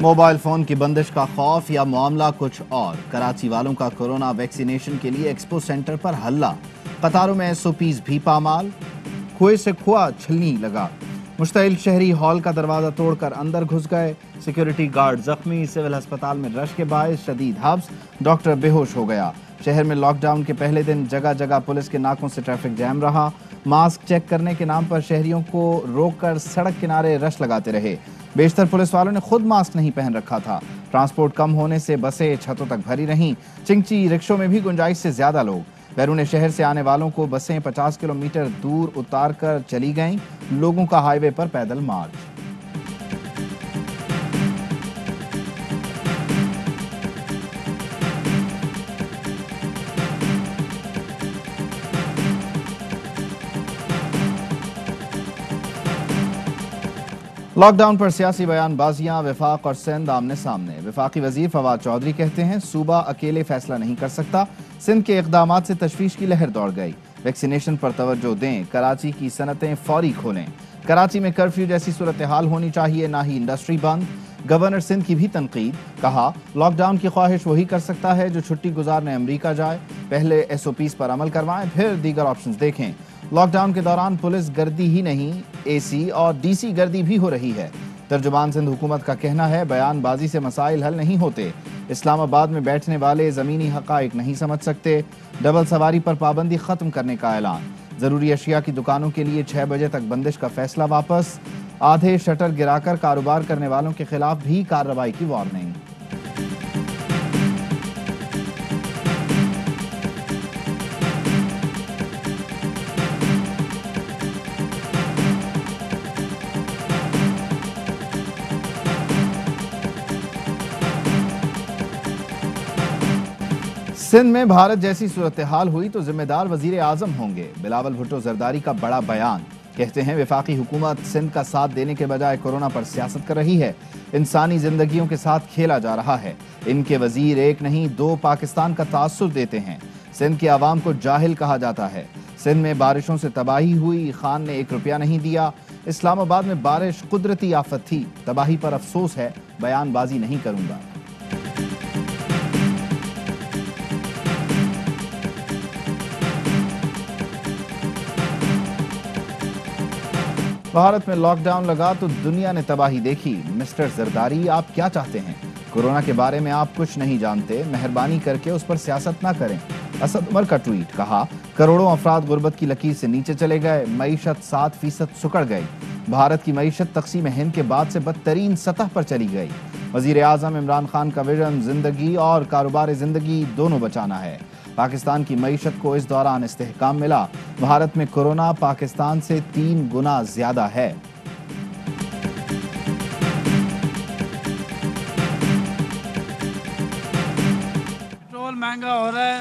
Mobile phone کی بندش کا خوف یا معاملہ کچھ اور؟ کراچی والوں کا کورونا ویکسینیشن کے لیے ایکسپو سینٹر پر حلہ، قطاروں میں SOPs بھی پامال، کھوئے سے کھوا چھلنی لگا، مشتعل شہری ہال کا دروازہ توڑ کر اندر گھس گئے، سیکیورٹی گارڈ زخمی، سول ہسپتال میں رش کے باعث شدید حبس، ڈاکٹر بے ہوش ہو گیا۔ شہر میں لاک ڈاؤن کے پہلے دن جگہ جگہ پولیس کے ناکوں سے ٹریفک جام رہا، ماسک چیک کرنے کے نام پر شہریوں کو روک کر سڑک کنارے رش لگاتے رہے، بیشتر پولیس والوں نے خود ماسک نہیں پہن رکھا تھا۔ ٹرانسپورٹ کم ہونے سے بسیں چھتوں تک بھری رہیں، چنگچی رکشوں میں بھی گنجائش سے زیادہ لوگ۔ بیرون شہر سے آنے والوں کو بسیں 50 کلومیٹر دور اتار کر چلی گئیں، لوگوں کا ہائی وے پر پیدل مارچ۔ لاک ڈاؤن پر سیاسی بیان بازیاں، وفاق اور سندھ آمنے سامنے۔ وفاقی وزیر فواد چودھری کہتے ہیں صوبہ اکیلے فیصلہ نہیں کر سکتا، سندھ کے اقدامات سے تشویش کی لہر دوڑ گئی، ویکسینیشن پر توجہ دیں، کراچی کی صنعتیں فوری کھولیں، کراچی میں کرفیو جیسی صورتحال ہونی چاہیے، نہ ہی انڈسٹری بند۔ گورنر سندھ کی بھی تنقید، کہا لاک ڈاؤن کی خواہش وہی کر سکتا ہے جو چھٹی گزارنے امریکہ جائے، پہلے SOPs پر عمل کروائیں پھر دیگر آپشنز دیکھیں۔ لاک ڈاؤن کے دوران پولیس گردی ہی نہیں AC اور DC گردی بھی ہو رہی ہے۔ ترجمان سندھ حکومت کا کہنا ہے بیان بازی سے مسائل حل نہیں ہوتے، اسلام آباد میں بیٹھنے والے زمینی حقائق نہیں سمجھ سکتے، ڈبل سواری پر پابندی ختم کرنے کا اعلان، ضروری اشیاء کی دکانوں کے لیے 6 بجے تک بندش کا فیصلہ واپس، آدھے شٹر گرا کر کاروبار کرنے والوں کے خلاف بھی کارروائی کی وارننگ۔ سندھ میں بھارت جیسی صورتحال ہوئی تو ذمہ دار وزیر اعظم ہوں گے، بلاول بھٹو زرداری کا بڑا بیان، کہتے ہیں وفاقی حکومت سندھ کا ساتھ دینے کے بجائے کورونا پر سیاست کر رہی ہے، انسانی زندگیوں کے ساتھ کھیلا جا رہا ہے، ان کے وزیر ایک نہیں 2 پاکستان کا تاثر دیتے ہیں، سندھ کے عوام کو جاہل کہا جاتا ہے، سندھ میں بارشوں سے تباہی ہوئی، خان نے 1 روپیہ نہیں دیا، اسلام آباد میں بارش قدرتی آفت تھی، تباہی پر افسوس ہے، بیان بازی نہیں کروں گا۔ بھارت میں لاک ڈاؤن لگا تو دنیا نے تباہی دیکھی، مسٹر زرداری آپ کیا چاہتے ہیں؟ کورونا کے بارے میں آپ کچھ نہیں جانتے، مہربانی کر کے اس پر سیاست نہ کریں۔ اسد عمر کا ٹویٹ، کہا کروڑوں افراد غربت کی لکیر سے نیچے چلے گئے، معیشت 7% سکڑ گئی، بھارت کی معیشت تقسیم ہند کے بعد سے بدترین سطح پر چلی گئی۔ وزیر اعظم عمران خان کا وژن زندگی اور کاروبار زندگی دونوں بچانا ہے، پاکستان کی معیشت کو اس دوران استحکام ملا، بھارت میں کورونا پاکستان سے 3 گنا زیادہ ہے۔ پیٹرول مہنگا ہو رہا ہے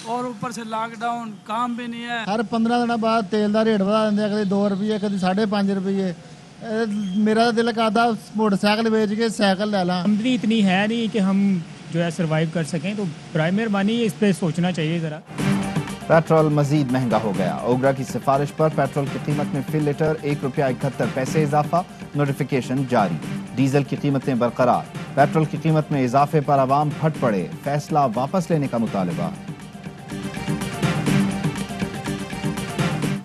اور اوپر سے لاک ڈاؤن، کام بھی نہیں ہے۔ ہر 15 دن بعد تیل کا ریٹ بڑھا دیندے، کبھی 2 روپیے کبھی 5.5 روپیے۔ میرا دل کرتا موٹر سائیکل بیچ کے سائیکل لے لاں۔ آمدنی اتنی ہے نہیں کہ ہم جو ہے سروائیو کر سکیں، تو برائے مہربانی اس پہ سوچنا چاہیے ذرا۔ پیٹرول مزید مہنگا ہو گیا، اوگرا کی سفارش پر پیٹرول کی قیمت میں فی لیٹر 1 روپیہ 71 پیسے اضافہ، نوٹیفیکیشن جاری، ڈیزل کی قیمتیں برقرار، پیٹرول کی قیمت میں اضافے پر عوام پھٹ پڑے، فیصلہ واپس لینے کا مطالبہ۔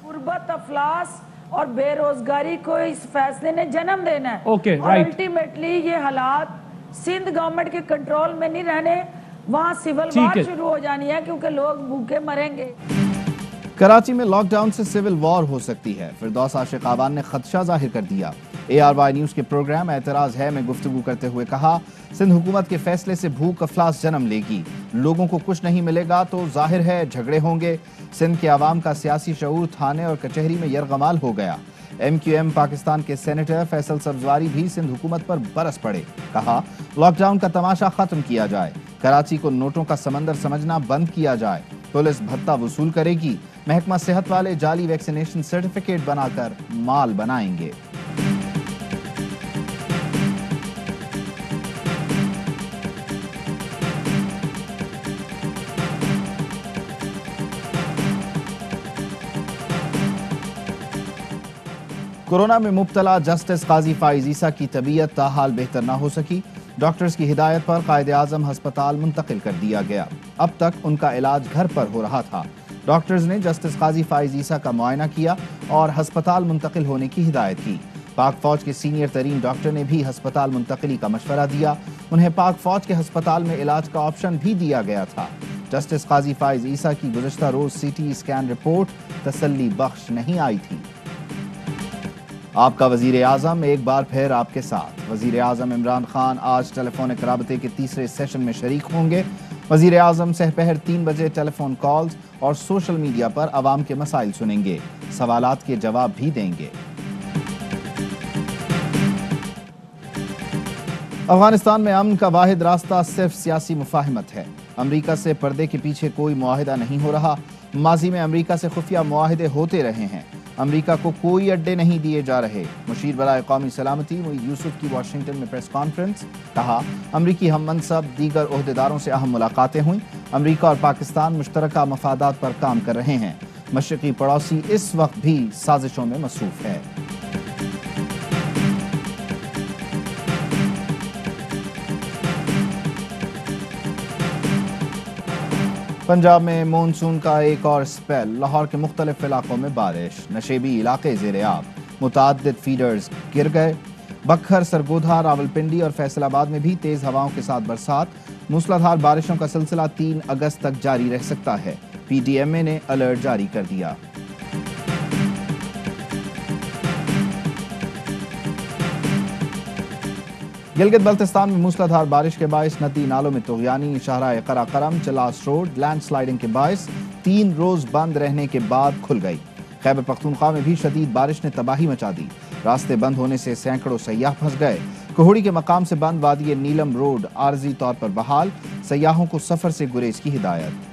غربت، افلاس اور بے روزگاری کو اس فیصلے نے جنم دینا ہے، اور الٹیمیٹلی یہ حالات سندھ گورنمنٹ کے کنٹرول میں نہیں رہنے، وہاں سول وار شروع ہو جانی ہے کیونکہ لوگ بھوکے مریں گے۔ کراچی میں لاک ڈاؤن سے سول وار ہو سکتی ہے، فردوس عاشق آوان نے خدشہ ظاہر کر دیا۔ ARY نیوز کے پروگرام اعتراض ہے میں گفتگو کرتے ہوئے کہا سندھ حکومت کے فیصلے سے بھوک افلاس جنم لے گی، لوگوں کو کچھ نہیں ملے گا تو ظاہر ہے جھگڑے ہوں گے، سندھ کے عوام کا سیاسی شعور تھانے اور کچہری میں یرغمال ہو گیا۔ MQM پاکستان کے سینیٹر فیصل سبزواری بھی سندھ حکومت پر برس پڑے، کہا لاک ڈاؤن کا تماشا ختم کیا جائے، کراچی کو نوٹوں کا سمندر سمجھنا بند کیا جائے، پولیس بھتہ وصول کرے گی، محکمہ صحت والے جعلی ویکسینیشن سرٹیفکیٹ بنا کر مال بنائیں گے۔ कोरोना में मुब्तला जस्टिस काजी फाइज ईसा की तबीयत ताहाल बेहतर ना हो सकी। डॉक्टर्स की हिदायत पर कायदे आजम हस्पताल मुंतकिल कर दिया गया। अब तक उनका इलाज घर पर हो रहा था। डॉक्टर्स ने जस्टिस काजी फाइज ईसा का मुआयना किया और हस्पताल मुंतकिल होने की हिदायत की। पाक फौज के सीनियर तरीन डॉक्टर ने भी हस्पताल मुंतकिली का मशवरा दिया। उन्हें पाक फौज के हस्पताल में इलाज का ऑप्शन भी दिया गया था। जस्टिस काजी फाइज ईसा की गुज़श्ता रोज सीटी स्कैन रिपोर्ट तसल्ली बख्श नहीं आई थी। आपका वजीर आजम एक बार फिर आपके साथ। वजीर आजम इमरान खान आज टेलीफोनिक राबते के तीसरे सेशन में शरीक होंगे। वजीर आजम सहपहर 3 बजे टेलीफोन कॉल्स और सोशल मीडिया पर अवाम के मसाइल सुनेंगे, सवालात के जवाब भी देंगे। अफगानिस्तान में अमन का वाहिद रास्ता सिर्फ सियासी मुफाहिमत है। अमरीका से पर्दे के पीछे कोई मुआहिदा नहीं हो रहा। माजी में अमरीका से खुफिया मुआहिदे होते रहे हैं। अमरीका को कोई अड्डे नहीं दिए जा रहे। मुशीर बराए कौमी सलामती मोईद यूसुफ की वाशिंगटन में प्रेस कॉन्फ्रेंस। कहा, अमरीकी हम मनसब दीगर ओहदेदारों से अहम मुलाकातें हुई। अमरीका और पाकिस्तान मुश्तरका मफादात पर काम कर रहे हैं। मशरकी पड़ोसी इस वक्त भी साजिशों में मसरूफ है। पंजाब में मानसून का एक और स्पेल। लाहौर के मुख्तलिफ इलाकों में बारिश। नशेबी इलाके ज़ेर-ए-आब। मुतअद्दिद फीडर्स गिर गए। बखर, सरगोधा, रावलपिंडी और फैसलाबाद में भी तेज हवाओं के साथ बरसात। मूसलाधार बारिशों का सिलसिला 3 अगस्त तक जारी रह सकता है। PDMA ने अलर्ट जारी कर दिया। गिलगित बल्तिस्तान में मूसलाधार बारिश के बायस नदी नालों में तुग़यानी। शाहराह कराकरम, चलास रोड लैंडस्लाइडिंग के बायस 3 रोज बंद रहने के बाद खुल गई। खैबर पख्तूनख्वा में भी शदीद बारिश ने तबाही मचा दी। रास्ते बंद होने से सैकड़ों सयाह फंस गए। कोहड़ी के मकाम से बंद वादी नीलम रोड आरजी तौर पर बहाल। सयाहों को सफर से गुरेज की हिदायत।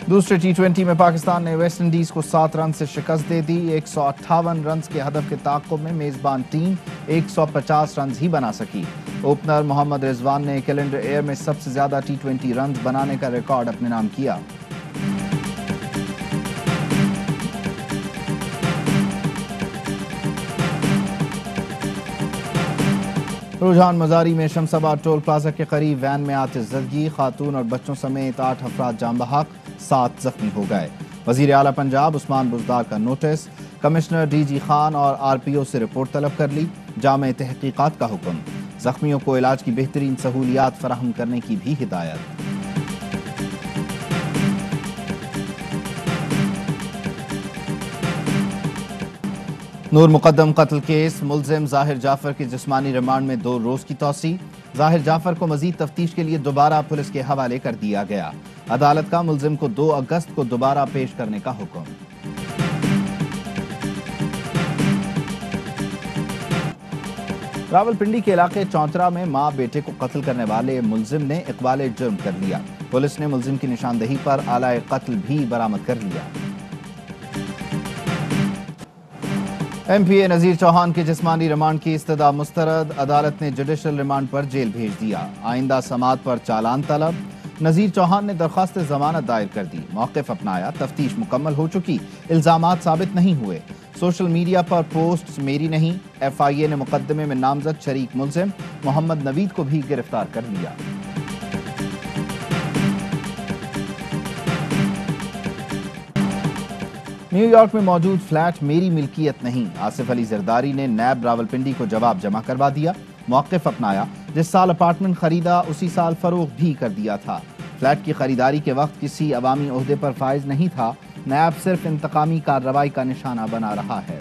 दूसरे T20 में पाकिस्तान ने वेस्ट इंडीज को 7 रन से शिकस्त दे दी। 158 रन के हदफ के ताक़ुब में मेजबान टीम 150 रन ही बना सकी। ओपनर मोहम्मद रिजवान ने कैलेंडर ईयर में सबसे ज्यादा T20 रन बनाने का रिकॉर्ड अपने नाम किया। रुझान मजारी में शमसाबाद टोल प्लाजा के करीब वैन में आतिशज़दगी। खातून और बच्चों समेत 8 अफराद जाम बहक, 7 जख्मी हो गए। वजीर आला पंजाब उस्मान बुज़दार का नोटिस। कमिश्नर DG खान और RPO से रिपोर्ट तलब कर ली। जामे तहकीकात का हुक्म। जख्मियों को इलाज की बेहतरीन सहूलियात फराहम करने की भी हिदायत। नूर मुकद्दम कत्ल केस। मुलजिम जाहिर जाफर की जिस्मानी रिमांड में 2 रोज की तौसी। जाहिर जाफर को मजीद तफ्तीश के लिए दोबारा पुलिस के हवाले कर दिया गया। अदालत का मुलजिम को 2 अगस्त को दोबारा पेश करने का हुक्म। रावलपिंडी के इलाके चौंतरा में मां बेटे को कत्ल करने वाले मुलजिम ने इकबाल जुर्म कर लिया। पुलिस ने मुलजिम की निशानदेही पर आलाए कत्ल भी बरामद कर लिया। MPA नजीर चौहान के जिस्मानी रिमांड की इस्तदा मुस्तरद। अदालत ने जुडिशल रिमांड पर जेल भेज दिया। आइंदा समाअत पर चालान तलब। नजीर चौहान ने दरख्वास्त जमानत दायर कर दी। मौक़िफ़ अपनाया। तफ्तीश मुकम्मल हो चुकी। इल्जामात साबित नहीं हुए। सोशल मीडिया पर पोस्ट्स मेरी नहीं। FIA ने मुकदमे में नामजद शरीक मुलजिम मोहम्मद नवीद को भी गिरफ्तार कर लिया। न्यूयॉर्क में मौजूद फ्लैट मेरी मिल्कियत नहीं। आसिफ अली जरदारी ने नैब रावलपिंडी को जवाब जमा करवा दिया। मौक़िफ़ अपनाया। जिस साल अपार्टमेंट खरीदा उसी साल फरोख्त भी कर दिया था। फ्लैट की खरीदारी के वक्त किसी अवामी ओहदे पर फाइज नहीं था। नैब सिर्फ इंतकामी कार्रवाई का निशाना बना रहा है।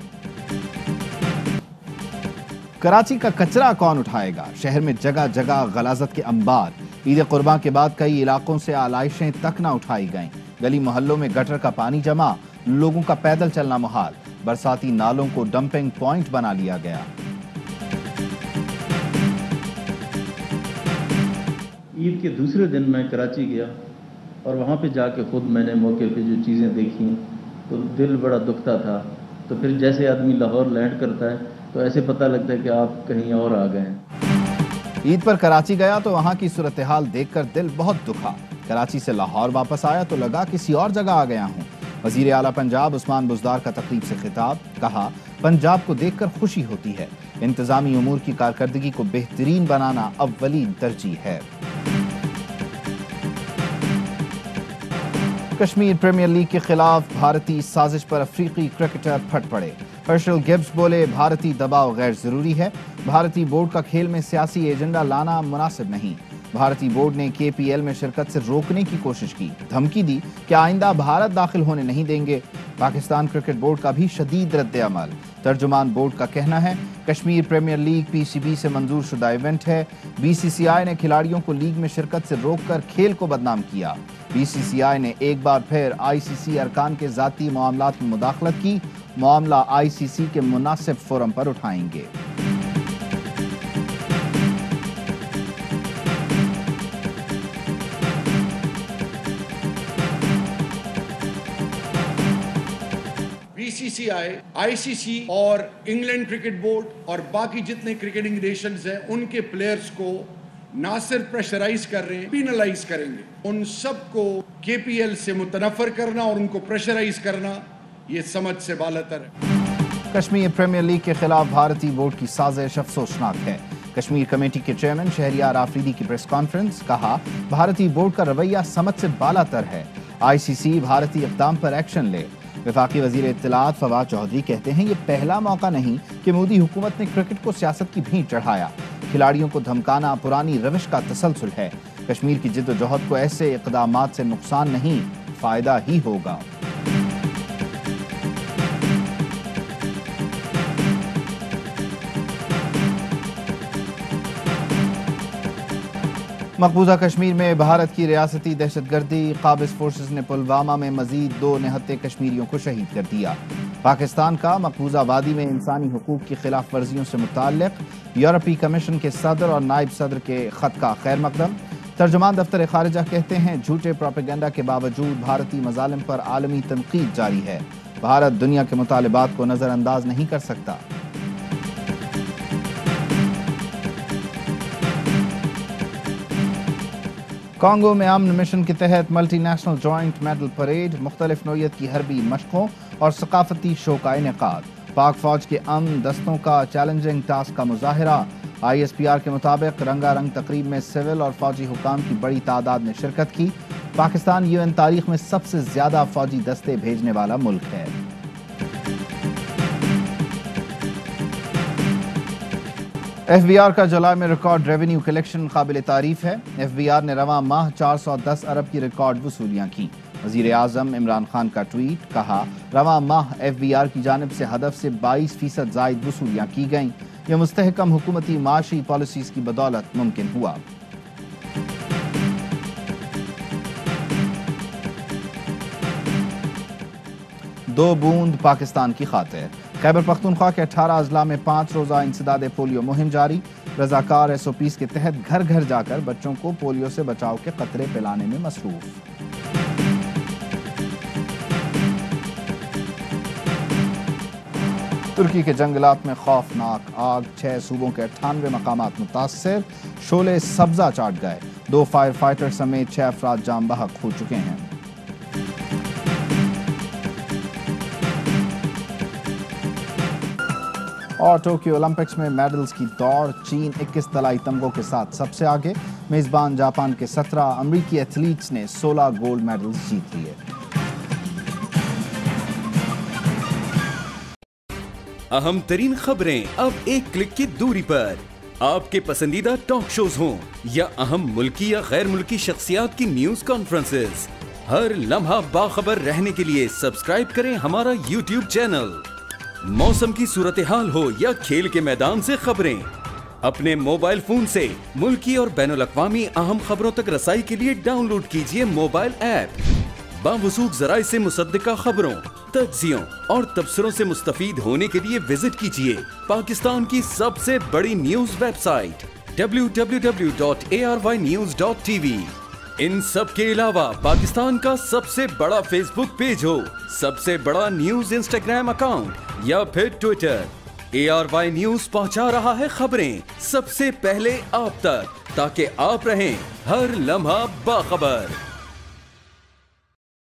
कराची का कचरा कौन उठाएगा? शहर में जगह जगह गलाजत के अंबार। ईद कुर्बान के बाद कई इलाकों से आलाइशें तक न उठाई गईं। गली मोहल्लों में गटर का पानी जमा। लोगों का पैदल चलना मुहाल। बरसाती नालों को डंपिंग पॉइंट बना लिया गया। ईद के दूसरे दिन मैं कराची गया और वहाँ पे जाके खुद मैंने मौके पे जो चीज़ें देखी तो दिल बड़ा दुखता था। तो फिर जैसे आदमी लाहौर लैंड करता है तो ऐसे पता लगता है कि आप कहीं और आ गए हैं। ईद पर कराची गया तो वहाँ की सूरत हाल देखकर दिल बहुत दुखा। कराची से लाहौर वापस आया तो लगा किसी और जगह आ गया हूँ। वजीर आला पंजाब उस्मान बुज़दार का तकरीब से खिताब, कहा पंजाब को देखकर खुशी होती है, इंतजामी उमूर की कारकर्दगी को बेहतरीन बनाना अव्वलीन तरजीह है। कश्मीर प्रीमियर लीग के खिलाफ भारतीय साजिश पर अफ्रीकी क्रिकेटर फट पड़े। हर्शल गिब्स बोले भारतीय दबाव गैर जरूरी है, भारतीय बोर्ड का खेल में सियासी एजेंडा लाना मुनासिब नहीं। भारतीय बोर्ड ने KPL में शिरकत से रोकने की कोशिश की, धमकी दी कि आइंदा भारत दाखिल होने नहीं देंगे। पाकिस्तान क्रिकेट बोर्ड का भी शदीद रद्द-ए-अमल। तर्जुमान बोर्ड का कहना है कश्मीर प्रीमियर लीग PCB से मंजूर शुदा इवेंट है। BCCI ने खिलाड़ियों को लीग में शिरकत से रोककर खेल को बदनाम किया। BCCI ने एक बार फिर ICC अरकान के ज़ाती मामलात में मुदाखलत की, मामला ICC के मुनासिब फोरम पर उठाएंगे। BCCI, ICC और इंग्लैंड क्रिकेट बोर्ड और बाकी जितने क्रिकेटिंग नेशंस हैं उनके प्लेयर्स को ना सिर्फ प्रेशराइज कर रहे हैं, पिनलाइज करेंगे। उन सबको KPL से मुतनफर करना और उनको प्रेशराइज करना ये समझ से बालतर है। कश्मीर प्रीमियर लीग के खिलाफ भारतीय बोर्ड की साजिश अफसोसनाक है। कश्मीर कमेटी के चेयरमैन शहरियार आफरीदी की प्रेस कॉन्फ्रेंस, कहा भारतीय बोर्ड का रवैया समझ से बालातर है, ICC भारतीय इक़दाम पर एक्शन ले। वफाकी वजीर इत्तलात फवाद चौधरी कहते हैं ये पहला मौका नहीं कि मोदी हुकूमत ने क्रिकेट को सियासत की भीड़ चढ़ाया। खिलाड़ियों को धमकाना पुरानी रविश का तसलसल है। कश्मीर की जिद्दोजहद को ऐसे इक़दामात से नुकसान नहीं, फायदा ही होगा। मकबूजा कश्मीर में भारत की रियासती दहशतगर्दी काबिज फोर्सेस ने पुलवामा में मजीद 2 निहत्ते कश्मीरियों को शहीद कर दिया। पाकिस्तान का मकबूजा वादी में इंसानी हुकूक की खिलाफ वर्जियों से मुताल्लिक यूरोपीय कमीशन के सदर और नायब सदर के खत का खैर मकदम। तर्जुमान दफ्तर खारिजा कहते हैं झूठे प्रोपेगेंडा के बावजूद भारतीय मजालिम पर आलमी तनकीद जारी है। भारत दुनिया के मुतालिबात को नजरअंदाज नहीं कर सकता। कांगो में अमन मिशन के तहत multi national joint medal parade, मुख्तलिफ नौइयत की हरबी मशकों और सकाफती शो का इनेकाद। पाक फौज के अमन दस्तों का चैलेंजिंग टास्क का मुजाहिरा। ISPR के मुताबिक रंगारंग तकरीब में सिविल और फौजी हुकाम की बड़ी तादाद ने शिरकत की। पाकिस्तान UN तारीख में सबसे ज्यादा फौजी दस्ते भेजने वाला मुल्क है। FBR का जुलाई में रिकॉर्ड रेवेन्यू कलेक्शन काबिल तारीफ है। FBR ने रवां माह 410 अरब की रिकॉर्ड वसूलियां की। वजीर आजम इमरान खान का ट्वीट, कहा रवां माह FBR की जानिब से हदफ से 22% जायद वसूलियां की गईं। यह मुस्तहकम हुकूमती माशी पॉलिसीज की बदौलत मुमकिन हुआ। दो बूंद पाकिस्तान की खातिर। खैबर पख्तूनख्वा के 18 अजला में 5 रोज़ा इंसदाद पोलियो मुहिम जारी। रजाकार SOPs के तहत घर घर जाकर बच्चों को पोलियो से बचाव के कतरे पिलाने में मसरूफ। तुर्की के जंगलात में खौफनाक आग, 6 सूबों के 98 मकामात मुतासर। शोले सब्जा चाट गए। 2 फायर फाइटर समेत 6 अफराद जाम बहक हो चुके हैं। और टोक्यो ओलंपिक्स में मेडल्स की दौड़, चीन 21 तलाई तमगों के साथ सबसे आगे। मेजबान जापान के 17 अमरीकी एथलीट्स ने 16 गोल्ड मेडल्स जीत लिए। अहम तरीन खबरें अब एक क्लिक की दूरी पर। आपके पसंदीदा टॉक शोज हों या अहम मुल्की या गैर मुल्की शख्सियात की न्यूज कॉन्फ्रेंसेस, हर लम्हा बाखबर रहने के लिए सब्सक्राइब करें हमारा YouTube चैनल। मौसम की सूरत हाल हो या खेल के मैदान से खबरें, अपने मोबाइल फोन से मुल्की और बैनुल-अक़वामी अहम खबरों तक रसाई के लिए डाउनलोड कीजिए मोबाइल ऐप। बावसूख ज़राए से मुसद्दिका खबरों, तज्ज़ियों और तबसरों से मुस्तफीद होने के लिए विजिट कीजिए पाकिस्तान की सबसे बड़ी न्यूज वेबसाइट www.arYnews.tv। इन सब के अलावा पाकिस्तान का सबसे बड़ा फेसबुक पेज हो, सबसे बड़ा न्यूज इंस्टाग्राम अकाउंट या फिर ट्विटर, ARY न्यूज पहुंचा रहा है खबरें सबसे पहले आप तक, ताकि आप रहें हर लम्हा बाखबर।